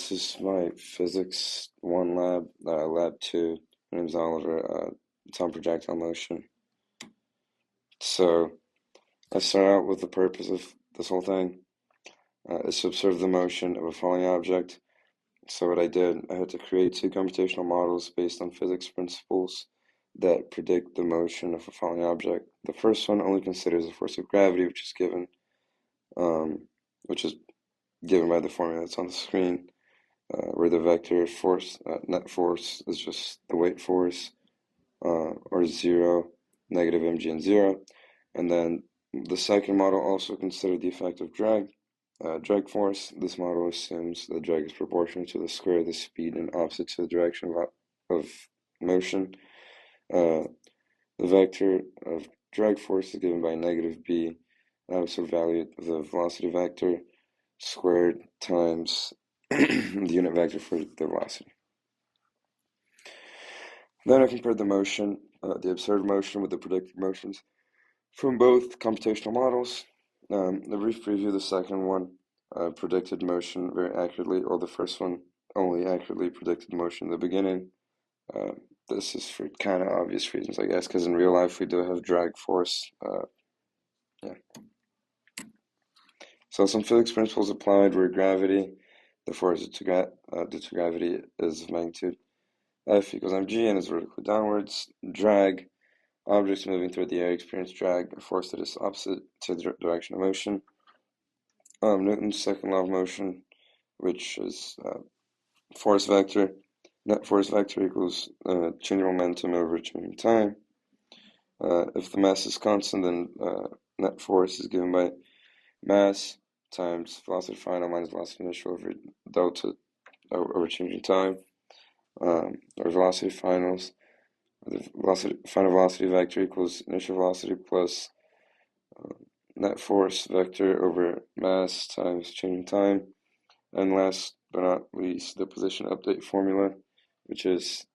This is my physics 1 lab, lab 2. My name's Oliver. It's on projectile motion. So I start out with the purpose of this whole thing is to observe the motion of a falling object. So what I did, I had to create 2 computational models based on physics principles that predict the motion of a falling object. The first one only considers the force of gravity, which is given by the formula that's on the screen. Where the vector force, net force, is just the weight force, or 0, negative mg and 0. And then the second model also considered the effect of drag, force. This model assumes that drag is proportional to the square of the speed and opposite to the direction of motion. The vector of drag force is given by negative b, absolute value of the velocity vector, squared times the unit vector for the velocity. Then I compared the motion, the observed motion with the predicted motions from both computational models. A brief preview, the second one predicted motion very accurately, while the first one only accurately predicted motion in the beginning. This is for kind of obvious reasons, I guess, because in real life we do have drag force. Yeah. So some physics principles applied were gravity. The force due to gravity is of magnitude F equals mg and is vertically downwards. Drag, objects moving through the air experience drag, a force that is opposite to the direction of motion. Newton's second law of motion, which is force vector, net force vector equals change of momentum over change of time. If the mass is constant, then net force is given by mass times velocity final minus velocity initial over delta over change in time, or velocity finals. The final velocity vector equals initial velocity plus net force vector over mass times change in time. And last but not least, the position update formula, which is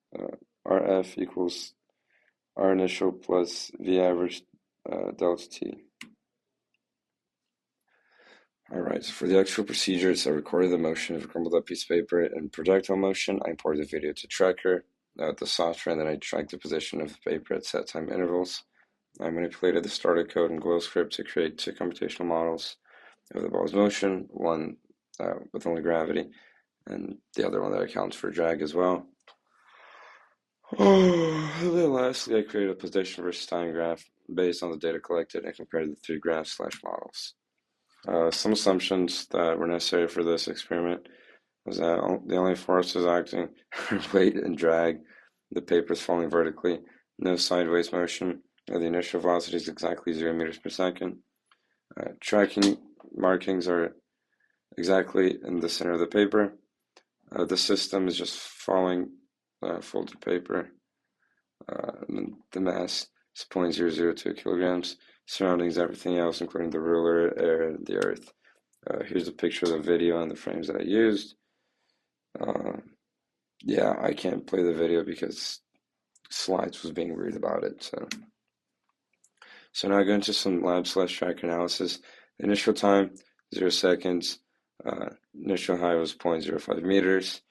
RF equals R initial plus V average delta T. Alright, so for the actual procedures, I recorded the motion of a crumpled up piece of paper in projectile motion. I imported the video to Tracker, the software, and then I tracked the position of the paper at set time intervals. I manipulated the starter code in GlowScript to create 2 computational models of the ball's motion, one with only gravity, and the other one that accounts for drag as well. And then lastly, I created a position versus time graph based on the data collected and compared the 3 graphs/models. Some assumptions that were necessary for this experiment was that the only forces acting are weight and drag. The paper is falling vertically, no sideways motion. The initial velocity is exactly 0 meters per second. Tracking markings are exactly in the center of the paper. The system is just falling folded paper. And the mass is 0.002 kilograms. Surroundings, everything else, including the ruler, air, and the earth. Here's a picture of the video and the frames that I used. Yeah, I can't play the video because Slides was being weird about it. So now I go into some lab/tracker analysis. Initial time, 0 seconds. Initial height was 0.05 meters.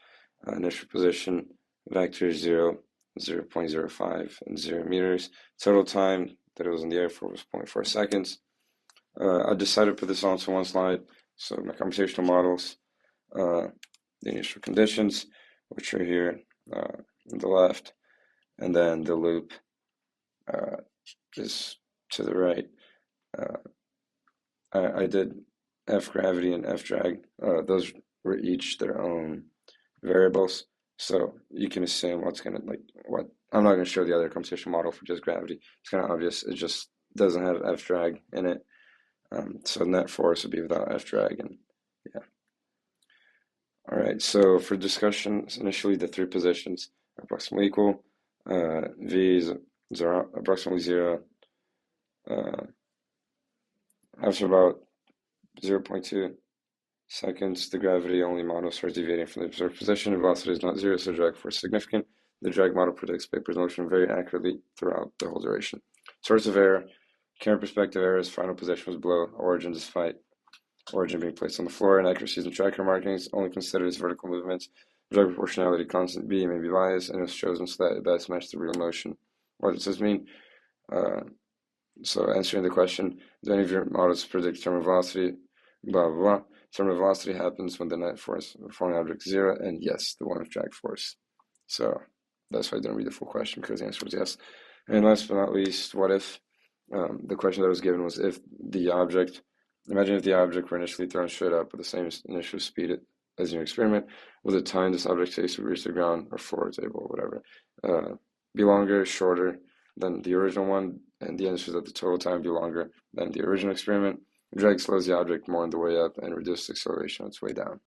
Initial position, vector 0, 0.05, and 0 meters. Total time that it was in the air for was 0.4 seconds. I decided to put this onto one slide. So my computational models, the initial conditions, which are here on the left, and then the loop is to the right. I did F gravity and F drag. Those were each their own variables. So you can assume I'm not going to show the other computational model for just gravity. It's kind of obvious. It just doesn't have F drag in it. So net force would be without F drag, and yeah. All right, so for discussion, initially the 3 positions are approximately equal. V is approximately 0. After about 0.2 seconds, the gravity only model starts deviating from the observed position. Velocity is not 0, so drag force is significant. The drag model predicts paper's motion very accurately throughout the whole duration. Source of error, camera perspective errors, final position was below origin despite origin being placed on the floor, inaccuracies in tracker markings, only considered as vertical movements. Drag proportionality constant B may be biased and is chosen so that it best matches the real motion. What does this mean? So answering the question, do any of your models predict terminal velocity? Blah, blah, blah. Terminal velocity happens when the net force of a falling object is zero, and yes, the one of drag force. So that's why I didn't read the full question, because the answer was yes. And last but not least, what if? The question that was given was if the object, imagine if the object were initially thrown straight up with the same initial speed as your experiment, will the time this object takes to reach the ground or floor, table, whatever, be longer, shorter than the original one? And the answer is that the total time be longer than the original experiment. Drag slows the object more on the way up and reduces acceleration on its way down.